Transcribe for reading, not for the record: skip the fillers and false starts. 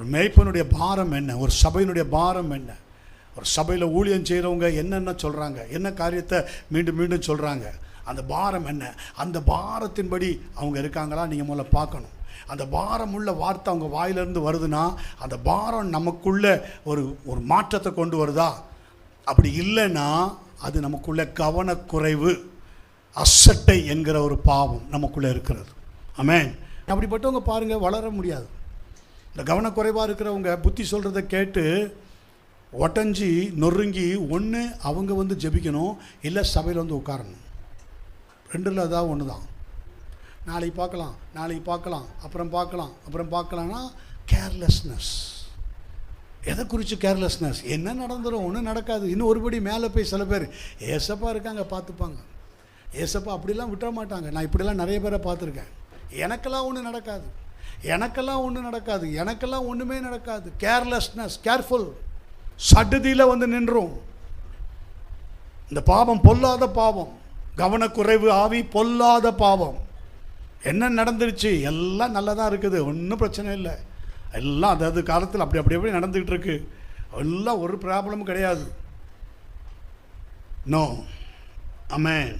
ஒரு மேய்ப்பனுடைய பாரம் என்ன, ஒரு சபையினுடைய பாரம் என்ன, ஒரு சபையில் ஊழியம் செய்கிறவங்க என்னென்ன சொல்கிறாங்க, என்ன காரியத்தை மீண்டும் மீண்டும் சொல்கிறாங்க, அந்த பாரம் என்ன, அந்த பாரத்தின்படி அவங்க இருக்காங்களா நீங்கள் முதல்ல பார்க்கணும். அந்த பாரம் உள்ள வார்த்தை அவங்க வாயிலிருந்து வருதுன்னா அந்த பாரம் நமக்குள்ளே ஒரு மாற்றத்தை கொண்டு வருதா? அப்படி இல்லைன்னா அது நமக்குள்ள கவனக்குறைவு, அசட்டை என்கிற ஒரு பாவம் நமக்குள்ளே இருக்கிறது. ஆமென். அப்படிப்பட்டவங்க பாருங்கள் வளர முடியாது. இந்த கவனக்குறைவாக இருக்கிறவங்க புத்தி சொல்கிறத கேட்டு ஒட்டஞ்சி நொறுங்கி ஒன்று அவங்க வந்து ஜெபிக்கணும், இல்லை சபையில் வந்து உட்காரணும். ரெண்டில் அதான் ஒன்று தான். நாளைக்கு பார்க்கலாம் அப்புறம் பார்க்கலாம்னா கேர்லெஸ்னஸ். எதை குறித்து கேர்லெஸ்னஸ்? என்ன நடந்துடும், ஒன்றும் நடக்காது. இன்னும் ஒருபடி மேலே போய் சில பேர் ஏசப்பா இருக்காங்க பார்த்துப்பாங்க, ஏசப்பா அப்படிலாம் விட்டுற மாட்டாங்க. நான் இப்படிலாம் நிறைய பேரை பார்த்துருக்கேன். எனக்கெல்லாம் ஒன்றும் நடக்காது, எனக்கெல்லாம் ஒன்றுமே நடக்காது. கேர்லெஸ்னஸ், கேர்ஃபுல், சடுதியில் வந்து நின்றும். இந்த பாவம் பொல்லாத பாவம், கவனக்குறைவு ஆவி பொல்லாத பாவம். என்ன நடந்துருச்சு? எல்லாம் நல்லா தான் இருக்குது, ஒன்றும் பிரச்சனை இல்லை, எல்லாம் அதாவது காலத்தில் அப்படி நடந்துக்கிட்டு இருக்கு, எல்லாம் ஒரு ப்ராப்ளமும் கிடையாது. நோ. ஆமென்.